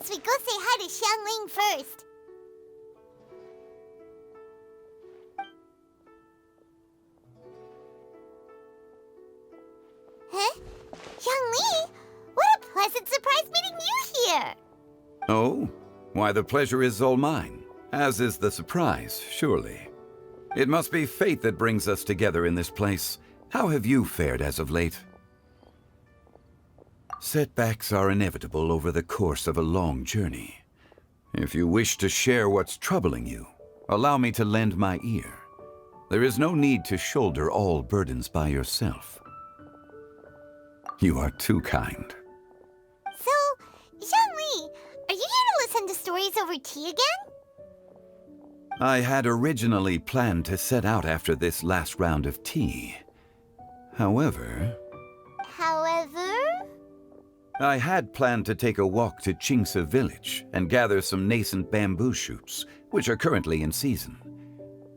we go say hi to Xiangling first. Huh? Xiangling? What a pleasant surprise meeting you here! Oh? Why, the pleasure is all mine, as is the surprise, surely. It must be fate that brings us together in this place. How have you fared as of late? Setbacks are inevitable over the course of a long journey. If you wish to share what's troubling you, allow me to lend my ear. There is no need to shoulder all burdens by yourself. You are too kind. So, Xiangli, are you here to listen to stories over tea again? I had originally planned to set out after this last round of tea. However, I had planned to take a walk to Chimes village and gather some nascent bamboo shoots, which are currently in season.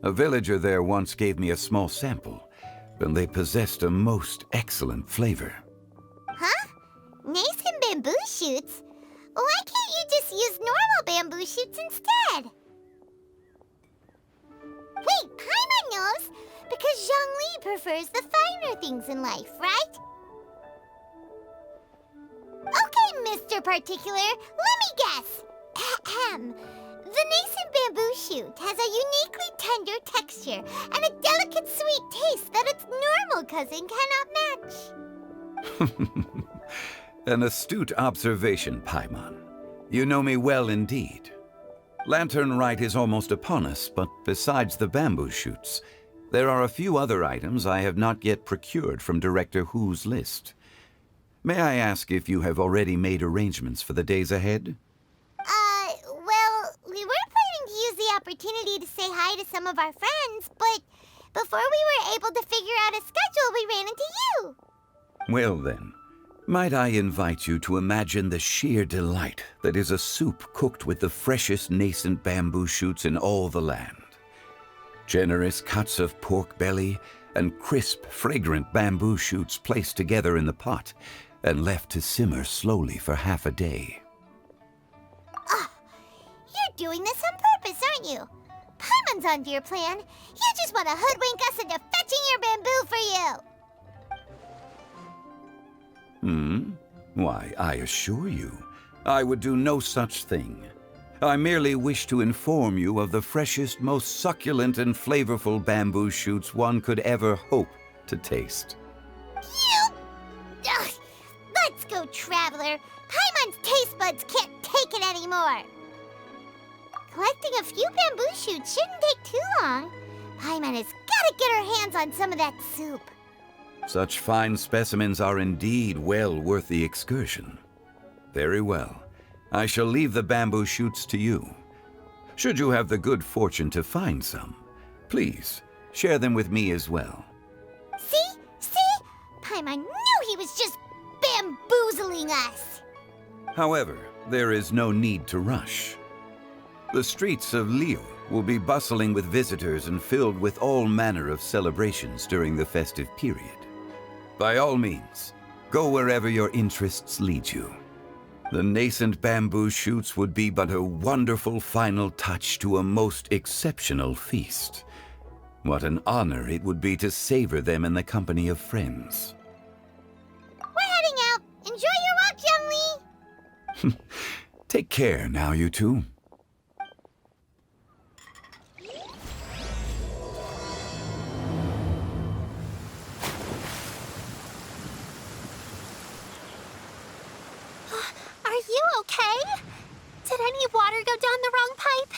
A villager there once gave me a small sample, and they possessed a most excellent flavor. Huh? Nascent bamboo shoots? Why can't you just use normal bamboo shoots instead? Wait, Paimon knows! Because Zhongli prefers the finer things in life, right? Okay, Mr. Particular, let me guess. Ahem. The nascent bamboo shoot has a uniquely tender texture and a delicate sweet taste that its normal cousin cannot match. An astute observation, Paimon. You know me well indeed. Lantern Rite is almost upon us, but besides the bamboo shoots, there are a few other items I have not yet procured from Director Hu's list. May I ask if you have already made arrangements for the days ahead? Well, we were planning to use the opportunity to say hi to some of our friends, but before we were able to figure out a schedule, we ran into you. Well then, might I invite you to imagine the sheer delight that is a soup cooked with the freshest nascent bamboo shoots in all the land. Generous cuts of pork belly and crisp, fragrant bamboo shoots placed together in the pot and left to simmer slowly for half a day. You're doing this on purpose, aren't you? Paimon's onto your plan. You just want to hoodwink us into fetching your bamboo for you. Why, I assure you, I would do no such thing. I merely wish to inform you of the freshest, most succulent and flavorful bamboo shoots one could ever hope to taste. Ugh. Let's go, Traveler. Paimon's taste buds can't take it anymore. Collecting a few bamboo shoots shouldn't take too long. Paimon has got to get her hands on some of that soup. Such fine specimens are indeed well worth the excursion. Very well. I shall leave the bamboo shoots to you. Should you have the good fortune to find some, please share them with me as well. See? Paimon knew he was just bamboozling us. However, there is no need to rush. The streets of Liyue will be bustling with visitors and filled with all manner of celebrations during the festive period. By all means, go wherever your interests lead you. The nascent bamboo shoots would be but a wonderful final touch to a most exceptional feast. What an honor it would be to savor them in the company of friends. We're heading out. Enjoy your walk, Youngli. Take care now, you two. Are you okay? Did any water go down the wrong pipe?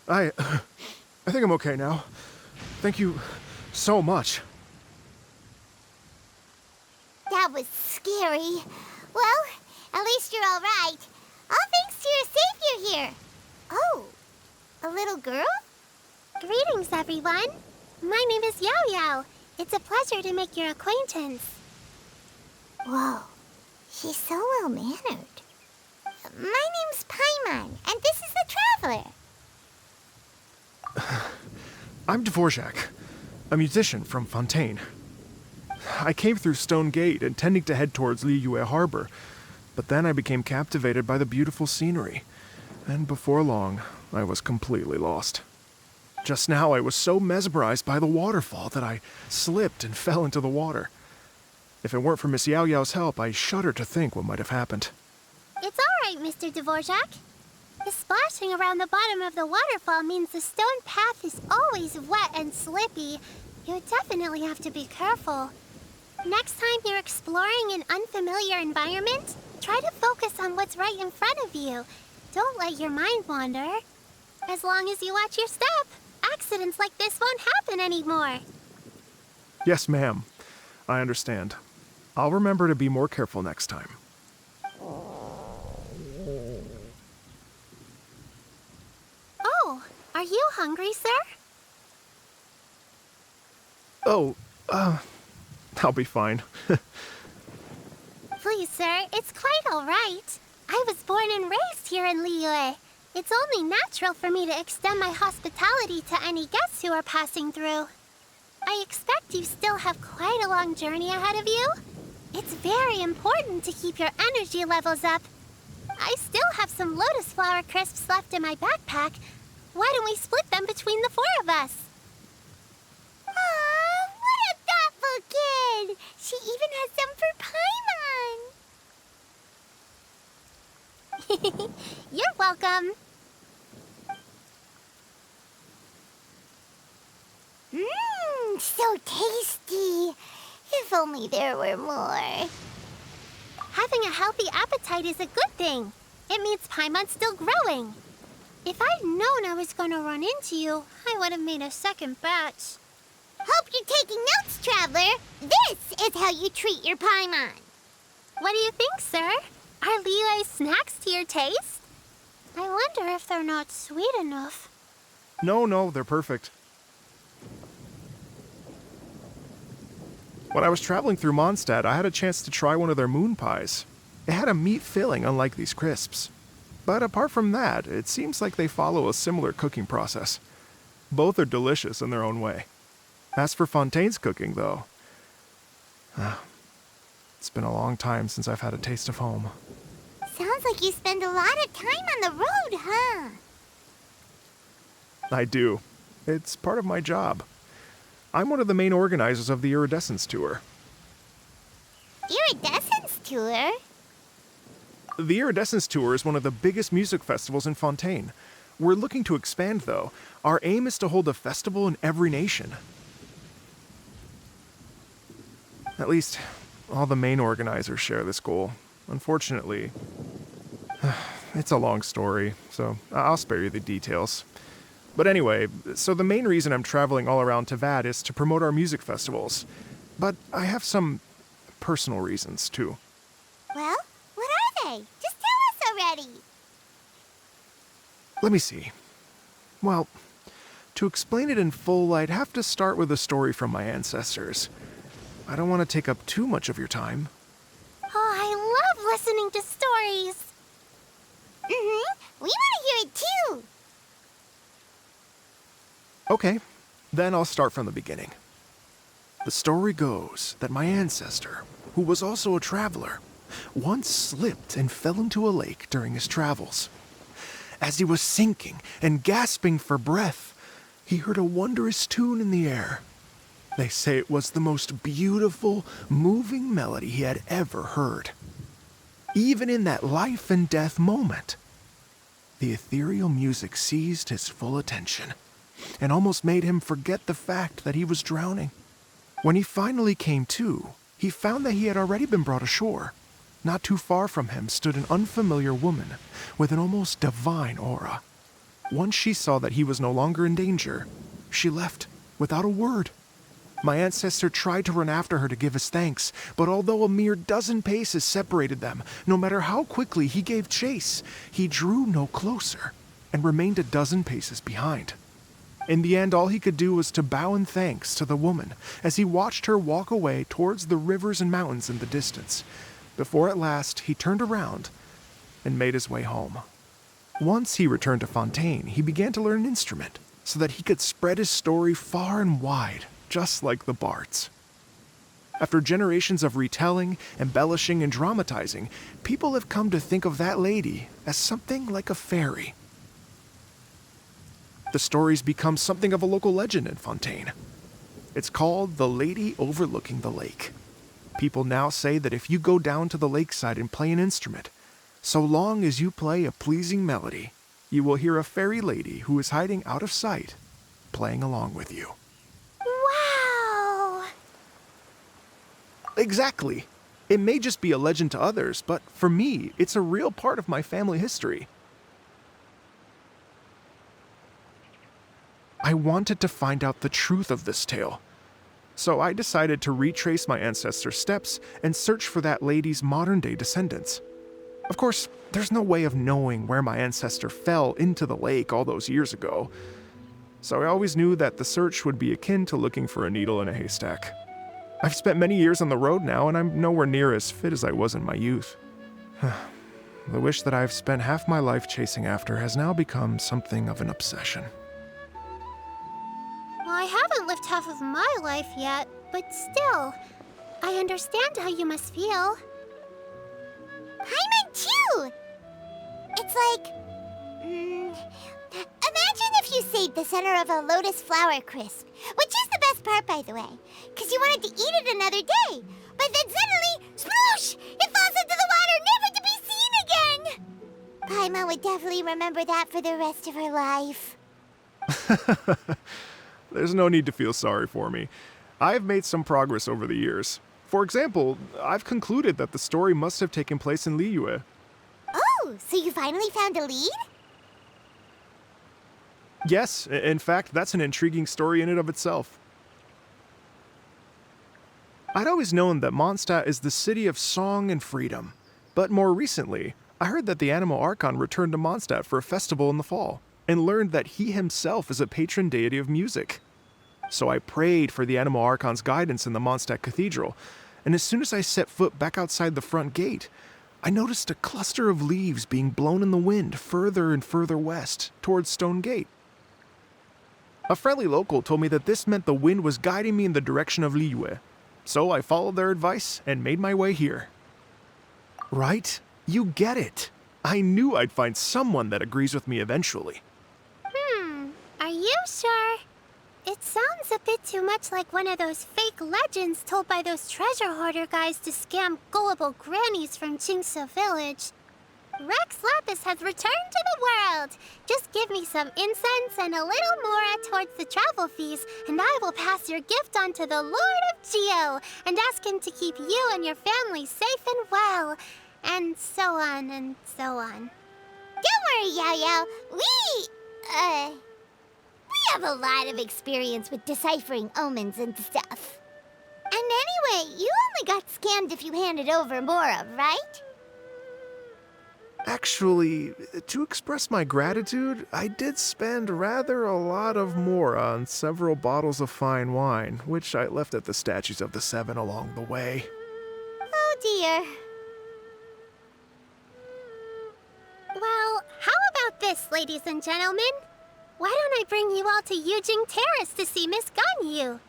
I think I'm okay now. Thank you so much. That was scary. Well, at least you're all right. All thanks to your savior here. Oh, a little girl? Greetings, everyone. My name is Yaoyao. It's a pleasure to make your acquaintance. Whoa, she's so well-mannered. My name's Paimon, and this is the Traveler. I'm Dvorak, a musician from Fontaine. I came through Stone Gate, intending to head towards Liyue Harbor, but then I became captivated by the beautiful scenery, and before long, I was completely lost. Just now, I was so mesmerized by the waterfall that I slipped and fell into the water. If it weren't for Miss Yaoyao's help, I shudder to think what might have happened. It's all right, Mr. Dvorak. The splashing around the bottom of the waterfall means the stone path is always wet and slippy. You definitely have to be careful. Next time you're exploring an unfamiliar environment, try to focus on what's right in front of you. Don't let your mind wander. As long as you watch your step, accidents like this won't happen anymore. Yes, ma'am. I understand. I'll remember to be more careful next time. Oh, are you hungry, sir? Oh, I'll be fine. Please, sir, it's quite all right. I was born and raised here in Liyue. It's only natural for me to extend my hospitality to any guests who are passing through. I expect you still have quite a long journey ahead of you. It's very important to keep your energy levels up. I still have some lotus flower crisps left in my backpack. Why don't we split them between the 4 of us? Aw, what a thoughtful kid! She even has some for Paimon! You're welcome. Mmm, so tasty. If only there were more. Having a healthy appetite is a good thing. It means Paimon's still growing. If I'd known I was going to run into you, I would have made a second batch. Hope you're taking notes, Traveler. This is how you treat your Paimon. What do you think, sir? Are Liyue snacks to your taste? I wonder if they're not sweet enough. No, they're perfect. When I was traveling through Mondstadt, I had a chance to try one of their moon pies. It had a meat filling, unlike these crisps. But apart from that, it seems like they follow a similar cooking process. Both are delicious in their own way. As for Fontaine's cooking, though, it's been a long time since I've had a taste of home. Sounds like you spend a lot of time on the road, huh? I do. It's part of my job. I'm one of the main organizers of the Iridescence Tour. Iridescence Tour? The Iridescence Tour is one of the biggest music festivals in Fontaine. We're looking to expand, though. Our aim is to hold a festival in every nation. At least, all the main organizers share this goal. Unfortunately, it's a long story, so I'll spare you the details. But anyway, so the main reason I'm traveling all around Tavad is to promote our music festivals. But I have some personal reasons, too. Well, what are they? Just tell us already. Let me see. Well, to explain it in full, I'd have to start with a story from my ancestors. I don't want to take up too much of your time. Oh, I love listening to stories. We want to hear it too. Okay, then I'll start from the beginning. The story goes that my ancestor, who was also a traveler, once slipped and fell into a lake during his travels. As he was sinking and gasping for breath, he heard a wondrous tune in the air. They say it was the most beautiful, moving melody he had ever heard. Even in that life and death moment, the ethereal music seized his full attention and almost made him forget the fact that he was drowning. When he finally came to, he found that he had already been brought ashore. Not too far from him stood an unfamiliar woman with an almost divine aura. Once she saw that he was no longer in danger, she left without a word. My ancestor tried to run after her to give his thanks, but although a mere dozen paces separated them, no matter how quickly he gave chase, he drew no closer and remained a dozen paces behind. In the end, all he could do was to bow in thanks to the woman as he watched her walk away towards the rivers and mountains in the distance, before at last he turned around and made his way home. Once he returned to Fontaine, he began to learn an instrument so that he could spread his story far and wide, just like the bards. After generations of retelling, embellishing, and dramatizing, people have come to think of that lady as something like a fairy. The story's become something of a local legend in Fontaine. It's called the Lady Overlooking the Lake. People now say that if you go down to the lakeside and play an instrument, so long as you play a pleasing melody, you will hear a fairy lady who is hiding out of sight, playing along with you. Wow! Exactly. It may just be a legend to others, but for me, it's a real part of my family history. I wanted to find out the truth of this tale, so I decided to retrace my ancestors' steps and search for that lady's modern-day descendants. Of course, there's no way of knowing where my ancestor fell into the lake all those years ago, so I always knew that the search would be akin to looking for a needle in a haystack. I've spent many years on the road now, and I'm nowhere near as fit as I was in my youth. The wish that I've spent half my life chasing after has now become something of an obsession. I haven't lived half of my life yet, but still, I understand how you must feel. Paimon too! It's like... imagine if you saved the center of a lotus flower crisp, which is the best part, by the way, because you wanted to eat it another day. But then suddenly, sploosh! It falls into the water, never to be seen again! Paimon would definitely remember that for the rest of her life. There's no need to feel sorry for me. I've made some progress over the years. For example, I've concluded that the story must have taken place in Liyue. Oh, so you finally found a lead? Yes, in fact, that's an intriguing story in and of itself. I'd always known that Mondstadt is the city of song and freedom, but more recently, I heard that the Anemo Archon returned to Mondstadt for a festival in the fall, and learned that he himself is a patron deity of music. So I prayed for the Anemo Archon's guidance in the Mondstadt Cathedral, and as soon as I set foot back outside the front gate, I noticed a cluster of leaves being blown in the wind further and further west, towards Stone Gate. A friendly local told me that this meant the wind was guiding me in the direction of Liyue, so I followed their advice and made my way here. Right? You get it. I knew I'd find someone that agrees with me eventually. Are you sure? It sounds a bit too much like one of those fake legends told by those treasure hoarder guys to scam gullible grannies from Jingsa Village. Rex Lapis has returned to the world. Just give me some incense and a little more towards the travel fees, and I will pass your gift on to the Lord of Geo and ask him to keep you and your family safe and well. And so on and so on. Don't worry, yaoyao. We have a lot of experience with deciphering omens and stuff. And anyway, you only got scammed if you handed over Mora, right? Actually, to express my gratitude, I did spend rather a lot of Mora on several bottles of fine wine, which I left at the Statues of the Seven along the way. Oh dear. Well, how about this, ladies and gentlemen? Why don't I bring you all to Yujing Terrace to see Miss Ganyu?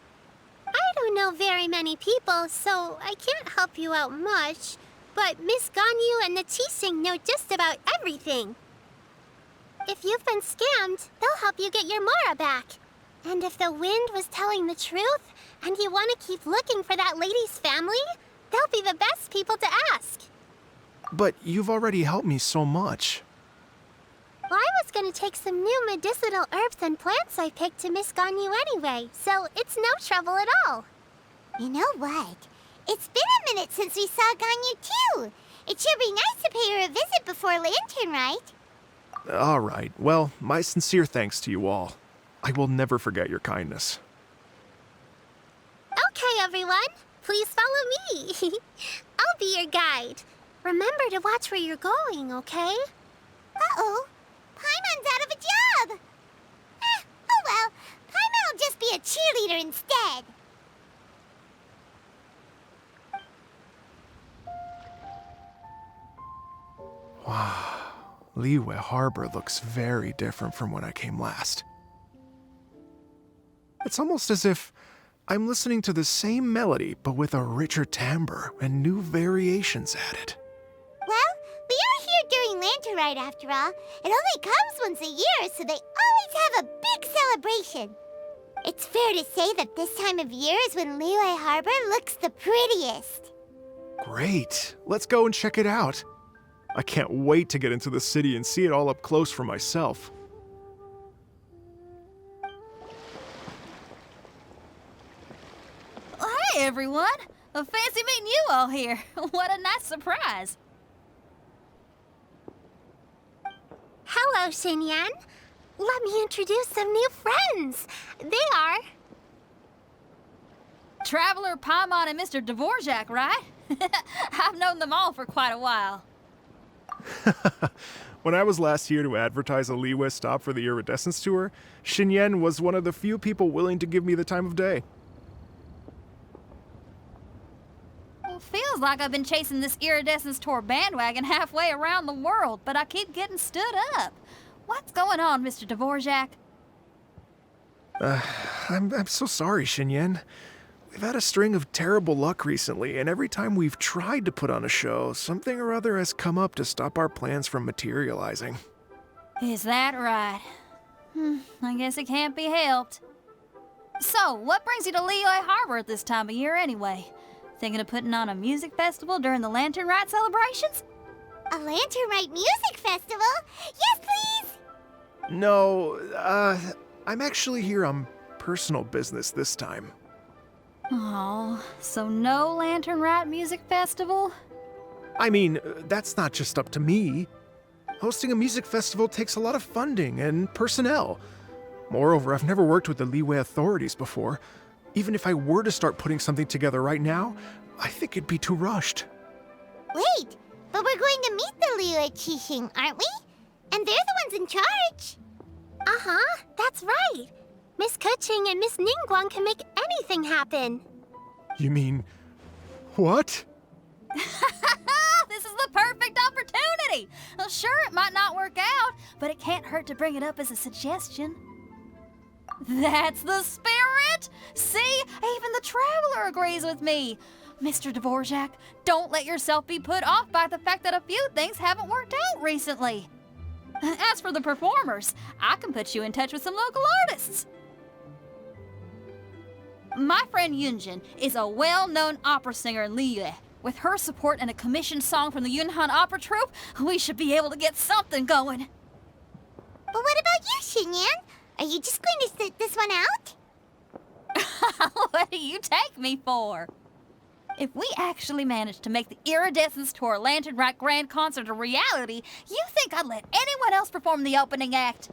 I don't know very many people, so I can't help you out much. But Miss Ganyu and the Qixing know just about everything. If you've been scammed, they'll help you get your Mora back. And if the wind was telling the truth, and you want to keep looking for that lady's family, they'll be the best people to ask. But you've already helped me so much. Well, I was going to take some new medicinal herbs and plants I picked to Miss Ganyu anyway, so it's no trouble at all. You know what? It's been a minute since we saw Ganyu too. It should be nice to pay her a visit before Lantern, right? All right. Well, my sincere thanks to you all. I will never forget your kindness. Okay, everyone. Please follow me. I'll be your guide. Remember to watch where you're going, okay? Uh-oh. Paimon's out of a job. Oh well. Paimon will just be a cheerleader instead. Wow. Liyue Harbor looks very different from when I came last. It's almost as if I'm listening to the same melody, but with a richer timbre and new variations added. Well, we are here during Lantern Rite after all. It only comes once a year, so they always have a big celebration. It's fair to say that this time of year is when Liyue Harbor looks the prettiest. Great. Let's go and check it out. I can't wait to get into the city and see it all up close for myself. Hey, everyone. Fancy meeting you all here. What a nice surprise. Hello, Xinyan. Let me introduce some new friends. They are... Traveler, Paimon, and Mr. Dvorak, right? I've known them all for quite a while. When I was last here to advertise a Liyue stop for the Iridescence Tour, Xinyan was one of the few people willing to give me the time of day. Well, feels like I've been chasing this Iridescence Tour bandwagon halfway around the world, but I keep getting stood up. What's going on, Mr. Dvorak? I'm so sorry, Xinyan. We've had a string of terrible luck recently, and every time we've tried to put on a show, something or other has come up to stop our plans from materializing. Is that right? I guess it can't be helped. So, what brings you to Liyue Harbor at this time of year anyway? Thinking of putting on a music festival during the Lantern Rite celebrations? A Lantern Rite music festival? Yes, please! No, I'm actually here on personal business this time. Oh, so no Lantern Rite music festival? I mean, that's not just up to me. Hosting a music festival takes a lot of funding and personnel. Moreover, I've never worked with the Liyue authorities before. Even if I were to start putting something together right now, I think it'd be too rushed. Wait, but we're going to meet the Liyue Qixing, aren't we? And they're the ones in charge. Uh-huh, that's right. Miss Keqing and Miss Ningguang can make anything happen. You mean... what? This is the perfect opportunity! Well, sure, it might not work out, but it can't hurt to bring it up as a suggestion. That's the spirit! See, even the Traveler agrees with me. Mr. Dvorak, don't let yourself be put off by the fact that a few things haven't worked out recently. As for the performers, I can put you in touch with some local artists. My friend Yunjin is a well-known opera singer in Liyue. With her support and a commissioned song from the Yunhan Opera Troupe, we should be able to get something going. But what about you, Xinyan? Are you just going to sit this one out? What do you take me for? If we actually manage to make the Iridescence Tour Lantern Rite Grand Concert a reality, you think I'd let anyone else perform the opening act?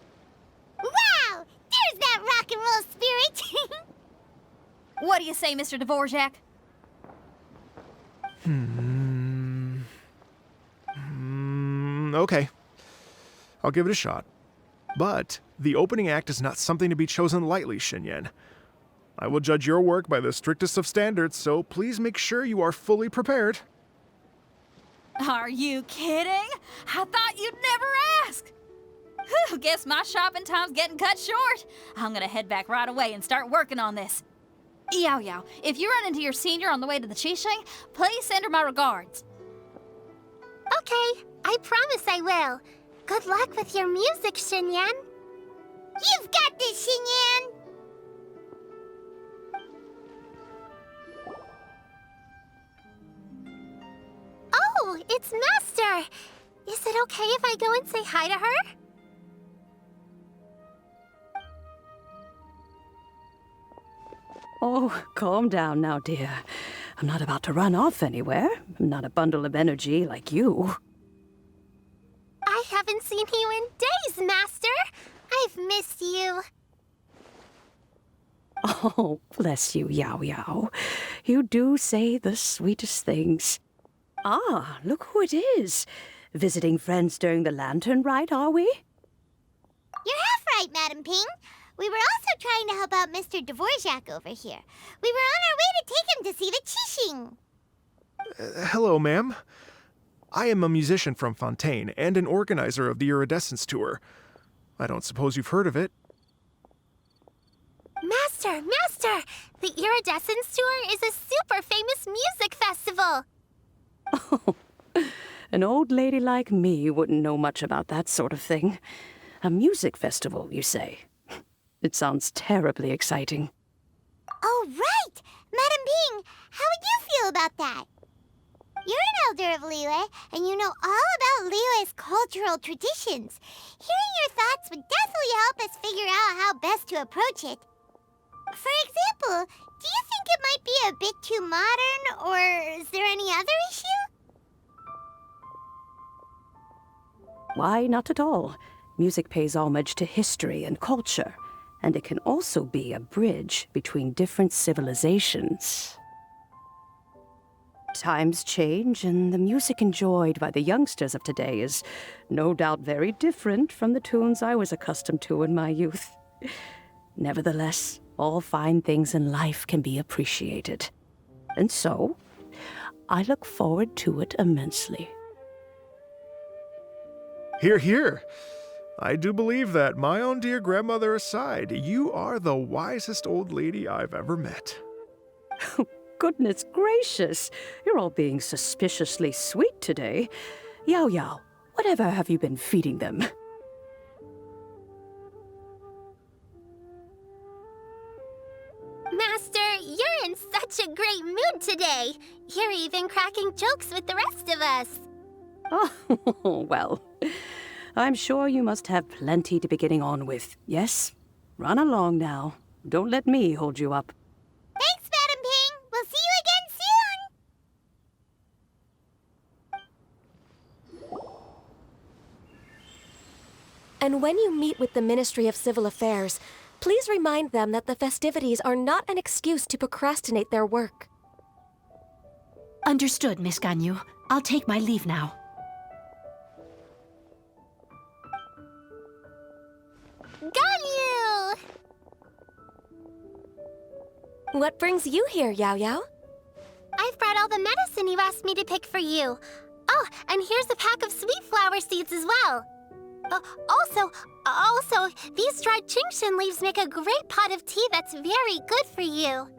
Wow! There's that rock and roll spirit! What do you say, Mr. Dvorak? Okay. I'll give it a shot. But the opening act is not something to be chosen lightly, Xinyan. I will judge your work by the strictest of standards, so please make sure you are fully prepared. Are you kidding? I thought you'd never ask. Whew, guess my shopping time's getting cut short. I'm gonna head back right away and start working on this. Yaoyao, if you run into your senior on the way to the Qixing, please send her my regards. Okay, I promise I will. Good luck with your music, Xinyan. You've got this, Xinyan! Oh, it's Master! Is it okay if I go and say hi to her? Oh, calm down now, dear. I'm not about to run off anywhere. I'm not a bundle of energy like you. I haven't seen you in days, Master. I've missed you. Oh, bless you, Yaoyao. You do say the sweetest things. Ah, look who it is. Visiting friends during the Lantern Rite, are we? You're half right, Madam Ping. We were also trying to help out Mr. Dvorak over here. We were on our way to take him to see the Qixing. Hello, ma'am. I am a musician from Fontaine and an organizer of the Iridescence Tour. I don't suppose you've heard of it. Master Master! The Iridescence Tour is a super famous music festival! Oh, an old lady like me wouldn't know much about that sort of thing. A music festival, you say? It sounds terribly exciting. Oh, right! Madam Ping, how would you feel about that? You're an elder of Liyue, and you know all about Liyue's cultural traditions. Hearing your thoughts would definitely help us figure out how best to approach it. For example, do you think it might be a bit too modern, or is there any other issue? Why, not at all. Music pays homage to history and culture, and it can also be a bridge between different civilizations. Times change, and the music enjoyed by the youngsters of today is no doubt very different from the tunes I was accustomed to in my youth. Nevertheless, all fine things in life can be appreciated. And so, I look forward to it immensely. Hear, hear. I do believe that, my own dear grandmother aside, you are the wisest old lady I've ever met. Goodness gracious, you're all being suspiciously sweet today. Yaoyao, whatever have you been feeding them? Master, you're in such a great mood today. You're even cracking jokes with the rest of us. Oh, well, I'm sure you must have plenty to be getting on with. Yes? Run along now. Don't let me hold you up. Thanks, Madam Ping. We'll see you again soon. And when you meet with the Ministry of Civil Affairs, please remind them that the festivities are not an excuse to procrastinate their work. Understood, Miss Ganyu. I'll take my leave now. Ganyu! What brings you here, Yaoyao? I've brought all the medicine you asked me to pick for you. Oh, and here's a pack of sweet flower seeds as well. Also, these dried Genshin leaves make a great pot of tea that's very good for you.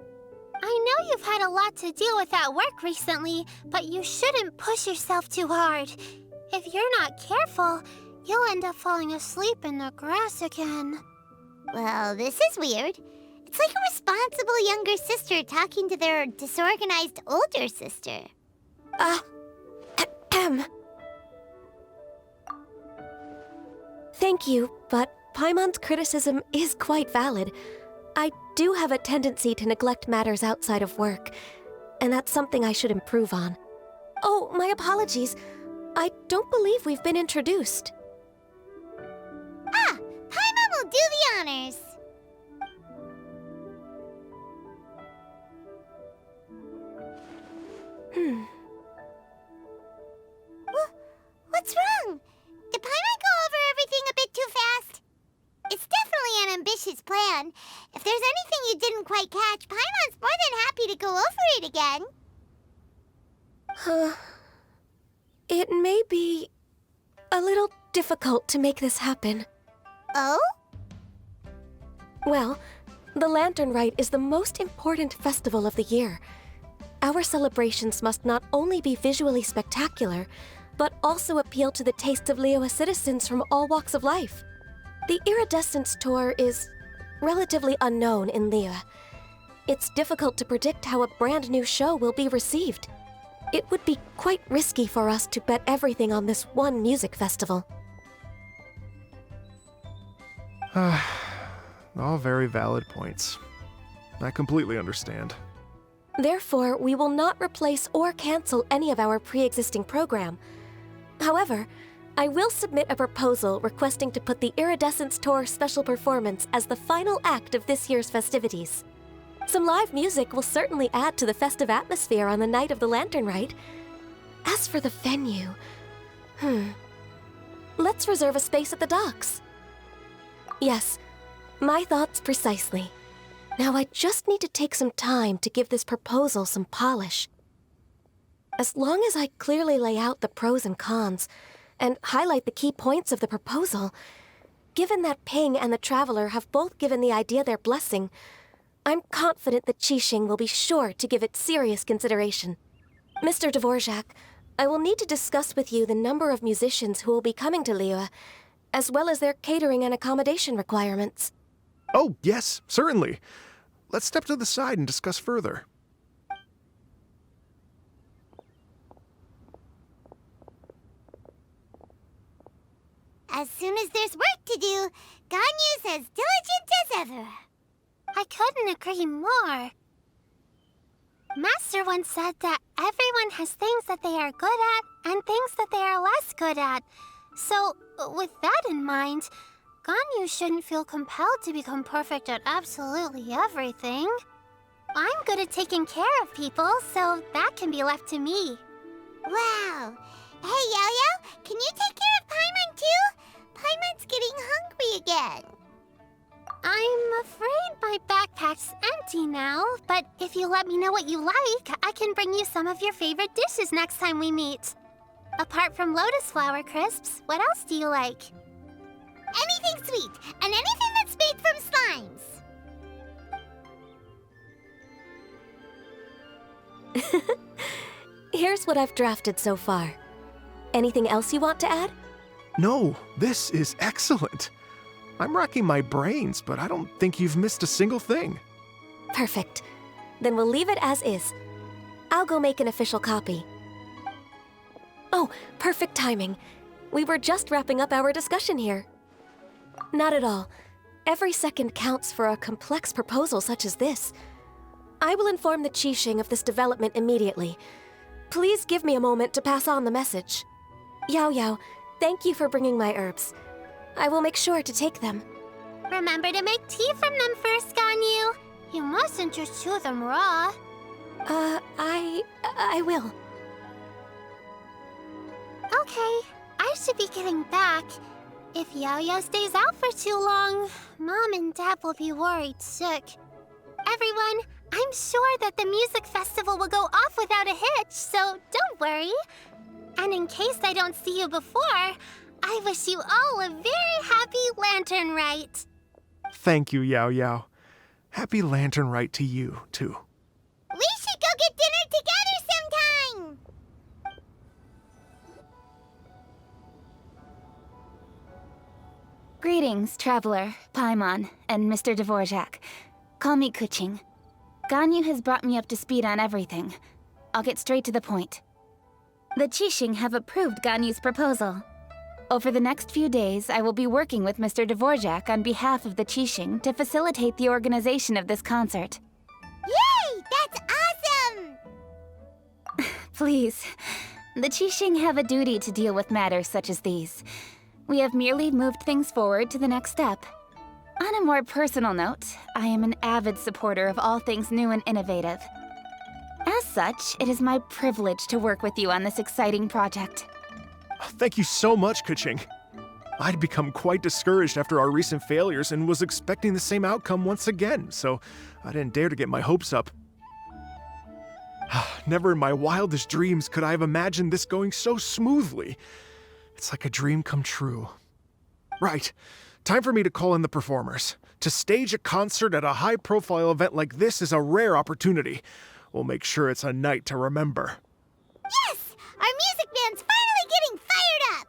I know you've had a lot to deal with at work recently, but you shouldn't push yourself too hard. If you're not careful, you'll end up falling asleep in the grass again. Well, this is weird. It's like a responsible younger sister talking to their disorganized older sister. Thank you, but Paimon's criticism is quite valid. I do have a tendency to neglect matters outside of work, and that's something I should improve on. Oh, my apologies. I don't believe we've been introduced. Ah, Paimon will do the honors. What's wrong? Did Paimon go over everything a bit too fast? It's definitely an ambitious plan. If there's anything you didn't quite catch, Paimon's more than happy to go over it again. It may be a little difficult to make this happen. Oh? Well, the Lantern Rite is the most important festival of the year. Our celebrations must not only be visually spectacular, but also appeal to the tastes of Liyue citizens from all walks of life. The Iridescence Tour is relatively unknown in Liyue. It's difficult to predict how a brand new show will be received. It would be quite risky for us to bet everything on this one music festival. All very valid points. I completely understand. Therefore, we will not replace or cancel any of our pre-existing program. However, I will submit a proposal requesting to put the Iridescence Tour special performance as the final act of this year's festivities. Some live music will certainly add to the festive atmosphere on the night of the Lantern Rite. As for the venue, let's reserve a space at the docks. Yes, my thoughts precisely. Now I just need to take some time to give this proposal some polish. As long as I clearly lay out the pros and cons, and highlight the key points of the proposal, given that Ping and the Traveler have both given the idea their blessing, I'm confident that Qixing will be sure to give it serious consideration. Mr. Dvorak, I will need to discuss with you the number of musicians who will be coming to Liyue, as well as their catering and accommodation requirements. Oh, yes, certainly. Let's step to the side and discuss further. As soon as there's work to do, Ganyu's as diligent as ever. I couldn't agree more. Master once said that everyone has things that they are good at and things that they are less good at. So, with that in mind, Ganyu shouldn't feel compelled to become perfect at absolutely everything. I'm good at taking care of people, so that can be left to me. Wow. Hey, Yaoyao, can you take care of Paimon too? Paimon's getting hungry again. I'm afraid my backpack's empty now, but if you let me know what you like, I can bring you some of your favorite dishes next time we meet. Apart from lotus flower crisps, what else do you like? Anything sweet, and anything that's made from slimes. Here's what I've drafted so far. Anything else you want to add? No, this is excellent. I'm racking my brains, but I don't think you've missed a single thing. Perfect. Then we'll leave it as is. I'll go make an official copy. Oh, perfect timing. We were just wrapping up our discussion here. Not at all. Every second counts for a complex proposal such as this. I will inform the Qixing of this development immediately. Please give me a moment to pass on the message. Yaoyao, thank you for bringing my herbs. I will make sure to take them. Remember to make tea from them first, Ganyu. You mustn't just chew them raw. I will. Okay, I should be getting back. If Yaoyao stays out for too long, Mom and Dad will be worried sick. Everyone, I'm sure that the music festival will go off without a hitch, so don't worry. And in case I don't see you before, I wish you all a very happy Lantern Rite. Thank you, Yaoyao. Happy Lantern Rite to you, too. We should go get dinner together sometime! Greetings, Traveler, Paimon, and Mr. Dvorak. Call me Kuching. Ganyu has brought me up to speed on everything. I'll get straight to the point. The Qixing have approved Ganyu's proposal. Over the next few days, I will be working with Mr. Dvorak on behalf of the Qixing to facilitate the organization of this concert. Yay! That's awesome! Please, the Qixing have a duty to deal with matters such as these. We have merely moved things forward to the next step. On a more personal note, I am an avid supporter of all things new and innovative. As such, it is my privilege to work with you on this exciting project. Thank you so much, Kuching. I'd become quite discouraged after our recent failures and was expecting the same outcome once again, so I didn't dare to get my hopes up. Never in my wildest dreams could I have imagined this going so smoothly. It's like a dream come true. Right, time for me to call in the performers. To stage a concert at a high-profile event like this is a rare opportunity. We'll make sure it's a night to remember. Yes! Our music band's finally getting fired up!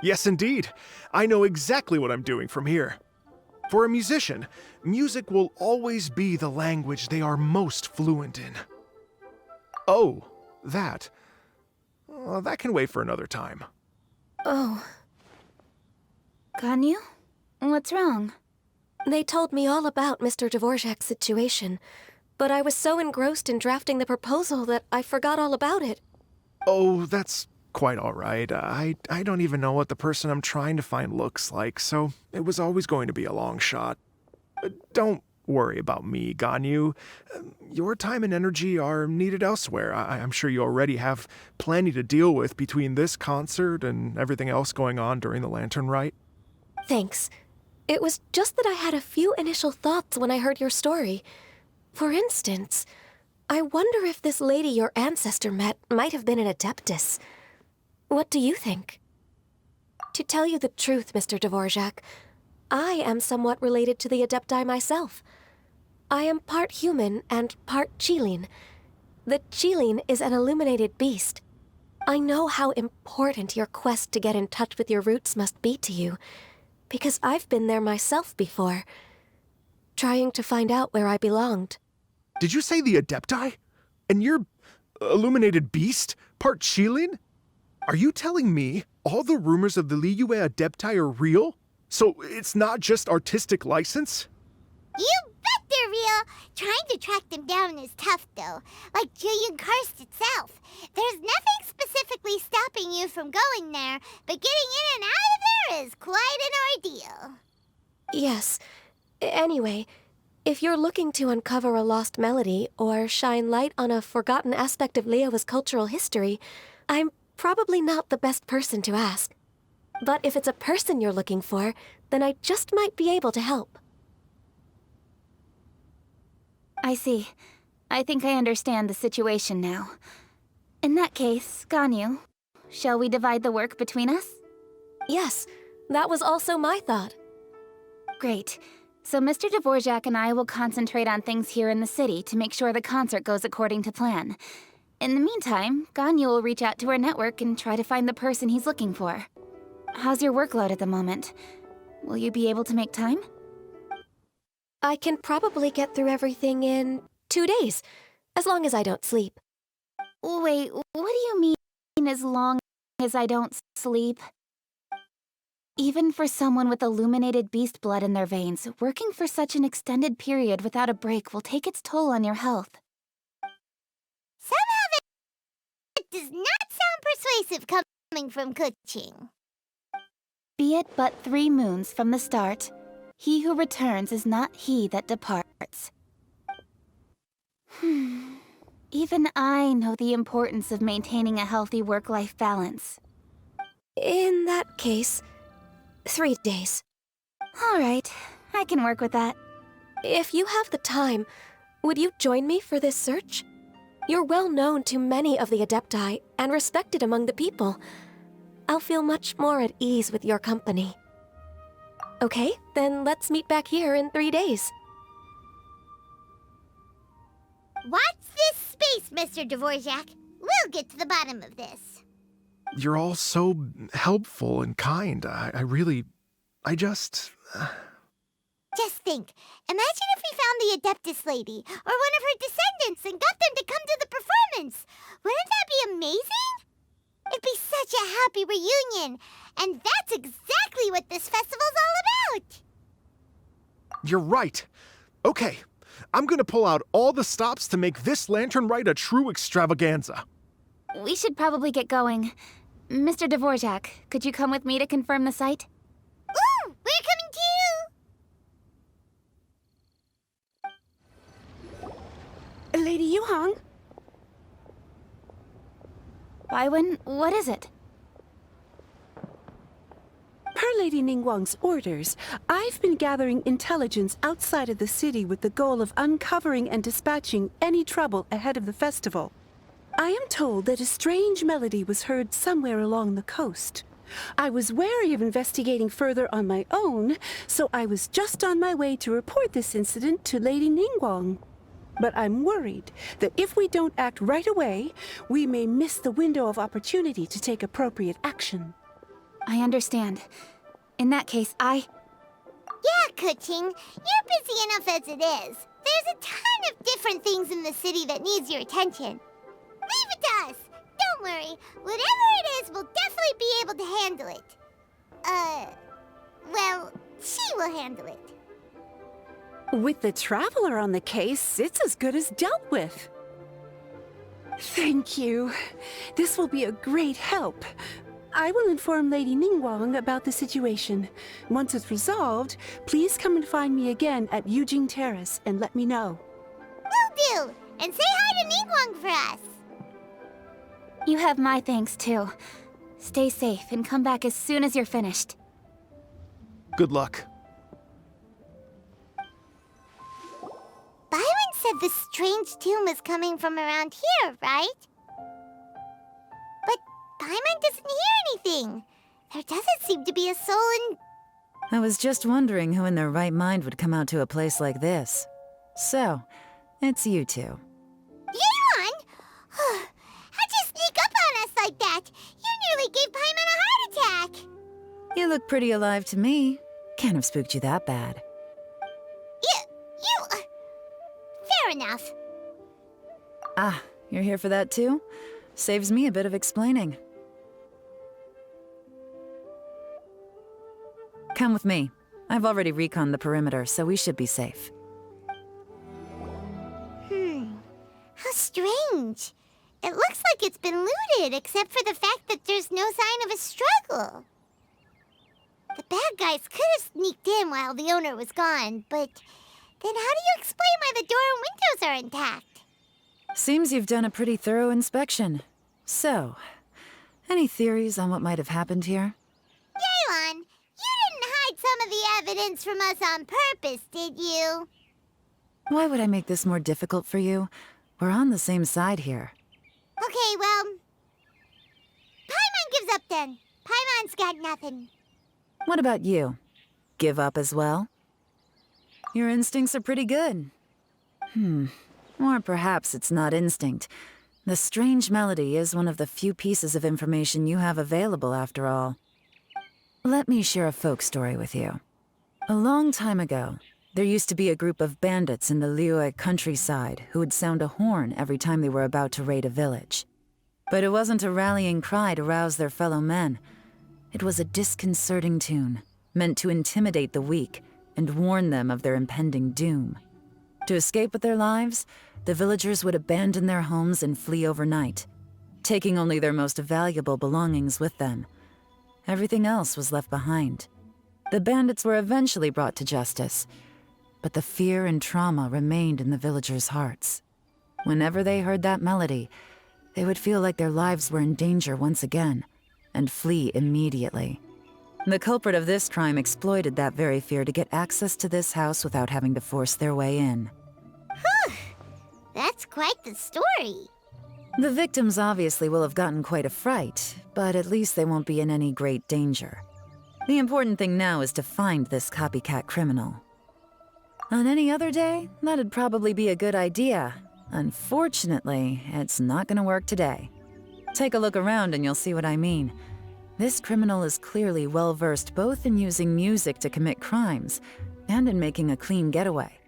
Yes, indeed. I know exactly what I'm doing from here. For a musician, music will always be the language they are most fluent in. Oh, that. That can wait for another time. Oh. Ganyu? What's wrong? They told me all about Mr. Dvorak's situation, but I was so engrossed in drafting the proposal that I forgot all about it. Oh, that's quite all right. I don't even know what the person I'm trying to find looks like, so it was always going to be a long shot. Don't worry about me, Ganyu. Your time and energy are needed elsewhere. I'm sure you already have plenty to deal with between this concert and everything else going on during the Lantern Rite. Thanks. It was just that I had a few initial thoughts when I heard your story. For instance, I wonder if this lady your ancestor met might have been an adeptess. What do you think? To tell you the truth, Mr. Dvorak, I am somewhat related to the adepti myself. I am part human and part Qilin. The Qilin is an illuminated beast. I know how important your quest to get in touch with your roots must be to you, because I've been there myself before, trying to find out where I belonged. Did you say the Adepti? And you're illuminated beast? Part Qilin? Are you telling me all the rumors of the Liyue Adepti are real? So it's not just artistic license? You bet they're real! Trying to track them down is tough, though. Like Julian Karst itself. There's nothing specifically stopping you from going there, but getting in and out of there is quite an ordeal. Yes. Anyway, if you're looking to uncover a lost melody or shine light on a forgotten aspect of Liyue's cultural history, I'm probably not the best person to ask. But if it's a person you're looking for, then I just might be able to help. I see. I think I understand the situation now. In that case, Ganyu, shall we divide the work between us? Yes, that was also my thought. Great. So Mr. Dvorak and I will concentrate on things here in the city to make sure the concert goes according to plan. In the meantime, Ganyu will reach out to our network and try to find the person he's looking for. How's your workload at the moment? Will you be able to make time? I can probably get through everything in 2 days, as long as I don't sleep. Wait, what do you mean as long as I don't sleep? Even for someone with illuminated beast blood in their veins, working for such an extended period without a break will take its toll on your health. Somehow that does not sound persuasive coming from Kuching. Be it but 3 moons from the start, he who returns is not he that departs. Even I know the importance of maintaining a healthy work-life balance. In that case, 3 days. All right, I can work with that. If you have the time, would you join me for this search? You're well known to many of the Adepti and respected among the people. I'll feel much more at ease with your company. Okay, then let's meet back here in 3 days. Watch this space, Mr. Dvorak. We'll get to the bottom of this. You're all so helpful and kind. Just think. Imagine if we found the Adeptus lady, or one of her descendants, and got them to come to the performance. Wouldn't that be amazing? It'd be such a happy reunion. And that's exactly what this festival's all about. You're right. Okay, I'm gonna pull out all the stops to make this lantern rite a true extravaganza. We should probably get going. Mr. Dvorak, could you come with me to confirm the site? Ooh, we're coming too! Lady Yuhang? Baiwen, what is it? Per Lady Ningguang's orders, I've been gathering intelligence outside of the city with the goal of uncovering and dispatching any trouble ahead of the festival. I am told that a strange melody was heard somewhere along the coast. I was wary of investigating further on my own, so I was just on my way to report this incident to Lady Ningguang. But I'm worried that if we don't act right away, we may miss the window of opportunity to take appropriate action. I understand. In that case, Yeah, Kuching, you're busy enough as it is. There's a ton of different things in the city that needs your attention. Leave it to us. Don't worry. Whatever it is, we'll definitely be able to handle it. Well, she will handle it. With the Traveler on the case, it's as good as dealt with. Thank you. This will be a great help. I will inform Lady Ningguang about the situation. Once it's resolved, please come and find me again at Yujing Terrace and let me know. Will do! And say hi to Ningguang for us! you have my thanks too. Stay safe and come back as soon as you're finished. Good luck. Byron said the strange tune was coming from around here, right? But Paimon doesn't hear anything. There doesn't seem to be a soul in... I was just wondering who in their right mind would come out to a place like this. So, it's you two. Yeon! How'd you sneak up on us like that? You nearly gave Paimon a heart attack! You look pretty alive to me. Can't have spooked you that bad. Fair enough. Ah, you're here for that too? Saves me a bit of explaining. Come with me. I've already reconned the perimeter, so we should be safe. How strange. It looks like it's been looted, except for the fact that there's no sign of a struggle. The bad guys could have sneaked in while the owner was gone, but then how do you explain why the door and windows are intact? Seems you've done a pretty thorough inspection. So, any theories on what might have happened here? Yeon, you didn't hide some of the evidence from us on purpose, did you? Why would I make this more difficult for you? We're on the same side here. Okay, well, Paimon gives up then. Paimon's got nothing. What about you? Give up as well? Your instincts are pretty good. Or perhaps it's not instinct. The strange melody is one of the few pieces of information you have available, after all. Let me share a folk story with you. A long time ago, there used to be a group of bandits in the Liyue countryside who would sound a horn every time they were about to raid a village. But it wasn't a rallying cry to rouse their fellow men. It was a disconcerting tune, meant to intimidate the weak and warn them of their impending doom. To escape with their lives, the villagers would abandon their homes and flee overnight, taking only their most valuable belongings with them. Everything else was left behind. The bandits were eventually brought to justice, but the fear and trauma remained in the villagers' hearts. Whenever they heard that melody, they would feel like their lives were in danger once again, and flee immediately. The culprit of this crime exploited that very fear to get access to this house without having to force their way in. That's quite the story. The victims obviously will have gotten quite a fright, but at least they won't be in any great danger. The important thing now is to find this copycat criminal. On any other day, that'd probably be a good idea. Unfortunately, it's not gonna work today. Take a look around and you'll see what I mean. This criminal is clearly well-versed both in using music to commit crimes and in making a clean getaway.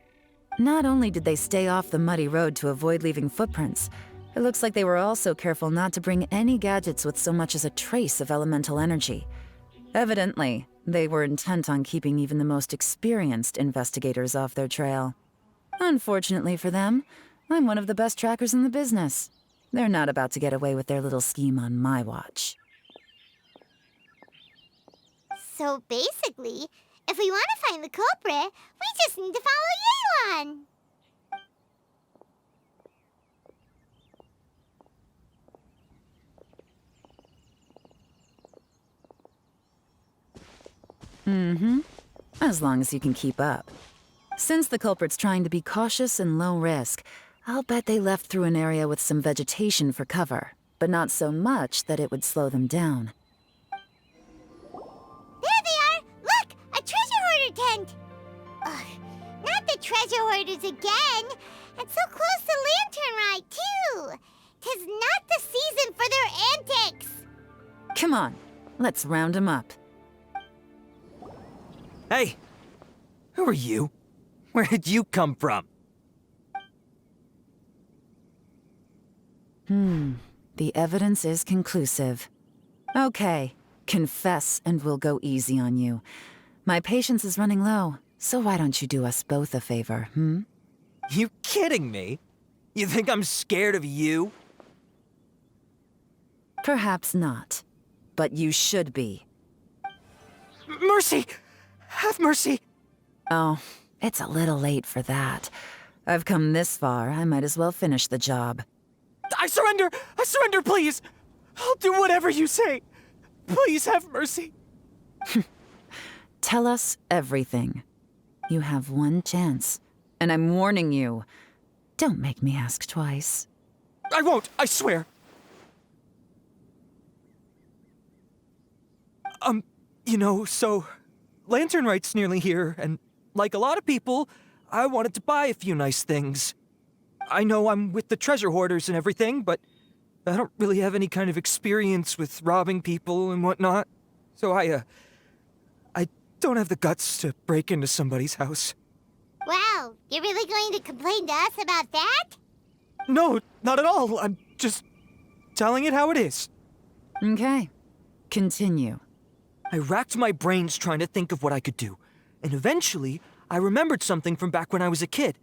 Not only did they stay off the muddy road to avoid leaving footprints, it looks like they were also careful not to bring any gadgets with so much as a trace of elemental energy. Evidently, they were intent on keeping even the most experienced investigators off their trail. Unfortunately for them, I'm one of the best trackers in the business. They're not about to get away with their little scheme on my watch. So basically, if we want to find the culprit, we just need to follow Yeon. As long as you can keep up. Since the culprit's trying to be cautious and low risk, I'll bet they left through an area with some vegetation for cover, but not so much that it would slow them down. There they are! Look! A treasure hoarder tent! Ugh, not the treasure hoarders again! And so close to Lantern Rite, too! 'Tis not the season for their antics! Come on, let's round them up. Hey! Who are you? Where did you come from? The evidence is conclusive. Okay, confess and we'll go easy on you. My patience is running low, so why don't you do us both a favor, You kidding me? You think I'm scared of you? Perhaps not, but you should be. Mercy! Have mercy! Oh, it's a little late for that. I've come this far, I might as well finish the job. I surrender! I surrender, please! I'll do whatever you say. Please have mercy. Tell us everything. You have one chance, and I'm warning you. Don't make me ask twice. I won't, I swear. So Lantern Rite's nearly here, and like a lot of people, I wanted to buy a few nice things. I know I'm with the treasure hoarders and everything, but I don't really have any kind of experience with robbing people and whatnot. So I don't have the guts to break into somebody's house. Wow, you're really going to complain to us about that? No, not at all. I'm just telling it how it is. Okay. Continue. I racked my brains trying to think of what I could do, and eventually I remembered something from back when I was a kid.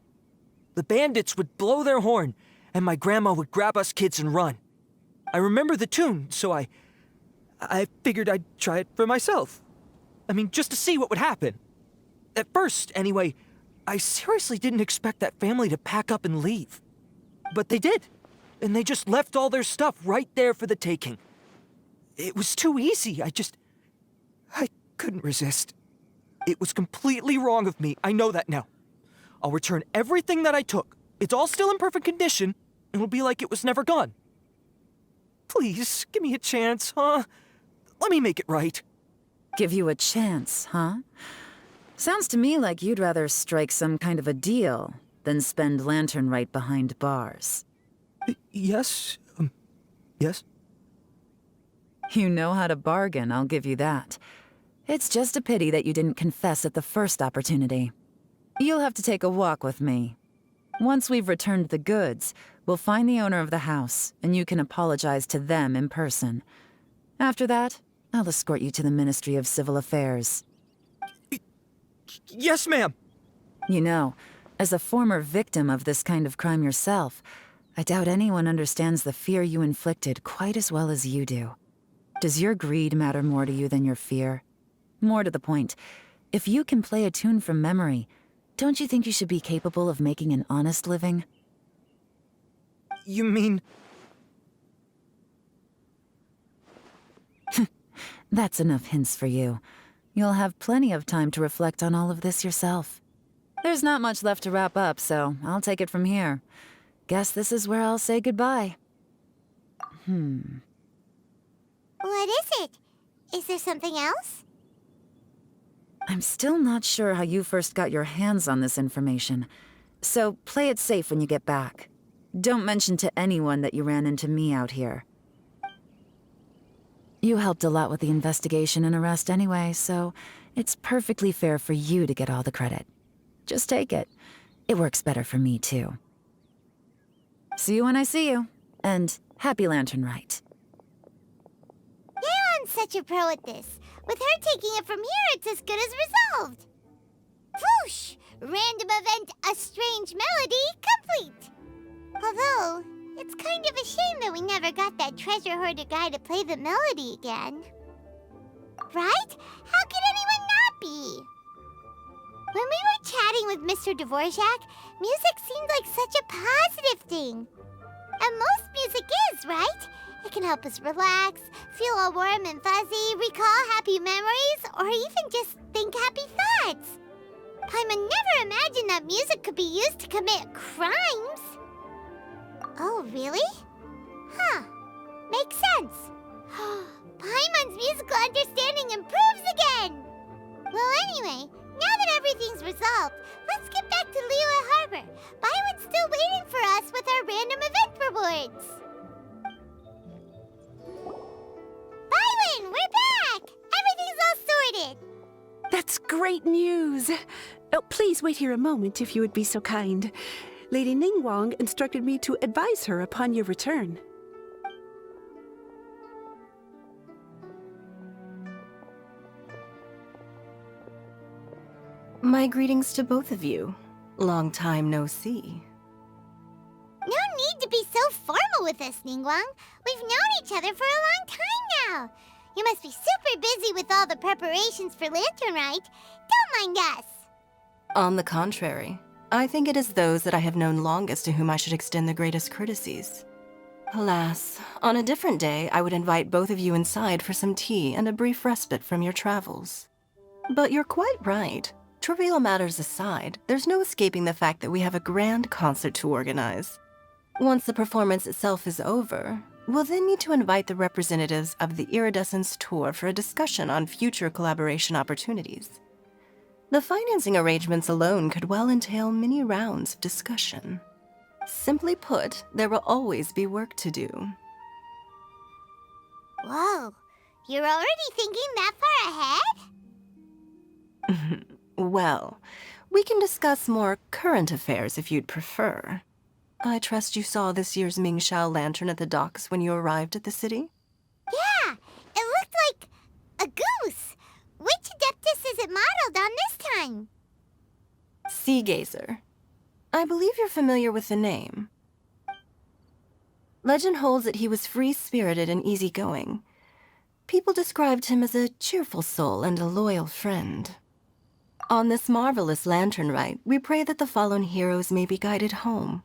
The bandits would blow their horn, and my grandma would grab us kids and run. I remember the tune, so I figured I'd try it for myself. I mean, just to see what would happen. At first, anyway, I seriously didn't expect that family to pack up and leave. But they did, and they just left all their stuff right there for the taking. It was too easy. I couldn't resist. It was completely wrong of me. I know that now. I'll return everything that I took. It's all still in perfect condition, and it'll be like it was never gone. Please, give me a chance, huh? Let me make it right. Give you a chance, huh? Sounds to me like you'd rather strike some kind of a deal than spend lantern rite behind bars. Yes? Yes? You know how to bargain, I'll give you that. It's just a pity that you didn't confess at the first opportunity. You'll have to take a walk with me. Once we've returned the goods, we'll find the owner of the house, and you can apologize to them in person. After that, I'll escort you to the Ministry of Civil Affairs. Yes, ma'am! You know, as a former victim of this kind of crime yourself, I doubt anyone understands the fear you inflicted quite as well as you do. Does your greed matter more to you than your fear? More to the point, if you can play a tune from memory, don't you think you should be capable of making an honest living? You mean... That's enough hints for you. You'll have plenty of time to reflect on all of this yourself. There's not much left to wrap up, so I'll take it from here. Guess this is where I'll say goodbye. What is it? Is there something else? I'm still not sure how you first got your hands on this information, so play it safe when you get back. Don't mention to anyone that you ran into me out here. You helped a lot with the investigation and arrest anyway, so it's perfectly fair for you to get all the credit. Just take it. It works better for me, too. See you when I see you, and happy Lantern Rite. Yaoyang's such a pro at this. With her taking it from here, it's as good as resolved. Whoosh! Random event, a strange melody, complete! Although, it's kind of a shame that we never got that treasure hoarder guy to play the melody again. Right? How could anyone not be? When we were chatting with Mr. Dvorak, music seemed like such a positive thing. And most music is, right? It can help us relax, feel all warm and fuzzy, recall happy memories, or even just think happy thoughts. Paimon never imagined that music could be used to commit crimes. Oh, really? Huh. Makes sense. Paimon's musical understanding improves again! Well, anyway, now that everything's resolved, let's get back to Liyue Harbor. Byron's still waiting for us with our random event rewards. Byron, we're back! Everything's all sorted! That's great news! Oh, please wait here a moment if you would be so kind. Lady Ningguang instructed me to advise her upon your return. My greetings to both of you. Long time no see. No need to be so formal with us, Ningguang. We've known each other for a long time now. You must be super busy with all the preparations for Lantern Rite. Don't mind us. On the contrary, I think it is those that I have known longest to whom I should extend the greatest courtesies. Alas, on a different day, I would invite both of you inside for some tea and a brief respite from your travels. But you're quite right. Trivial matters aside, there's no escaping the fact that we have a grand concert to organize. Once the performance itself is over, we'll then need to invite the representatives of the Iridescence Tour for a discussion on future collaboration opportunities. The financing arrangements alone could well entail many rounds of discussion. Simply put, there will always be work to do. Whoa, you're already thinking that far ahead? Well, we can discuss more current affairs if you'd prefer. I trust you saw this year's Mingxiao lantern at the docks when you arrived at the city? Yeah, it looked like a goose. Which Adeptus is it modeled on this time? Sea Gazer. I believe you're familiar with the name. Legend holds that he was free-spirited and easygoing. People described him as a cheerful soul and a loyal friend. On this marvelous lantern rite, we pray that the fallen heroes may be guided home.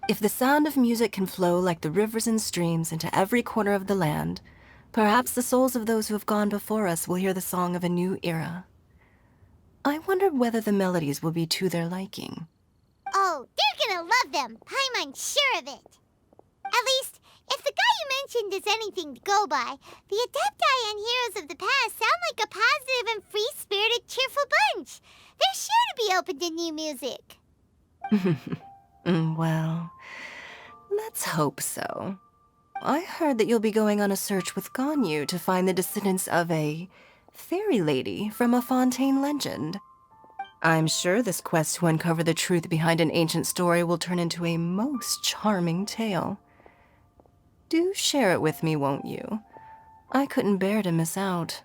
If the sound of music can flow like the rivers and streams into every corner of the land, perhaps the souls of those who have gone before us will hear the song of a new era. I wonder whether the melodies will be to their liking. Oh, they're gonna love them. Paimon's sure of it. At least, if the guy you mentioned is anything to go by, the Adepti and heroes of the past sound like a positive and free-spirited, cheerful bunch. They're sure to be open to new music. Well, let's hope so. I heard that you'll be going on a search with Ganyu to find the descendants of a fairy lady from a Fontaine legend. I'm sure this quest to uncover the truth behind an ancient story will turn into a most charming tale. Do share it with me, won't you? I couldn't bear to miss out.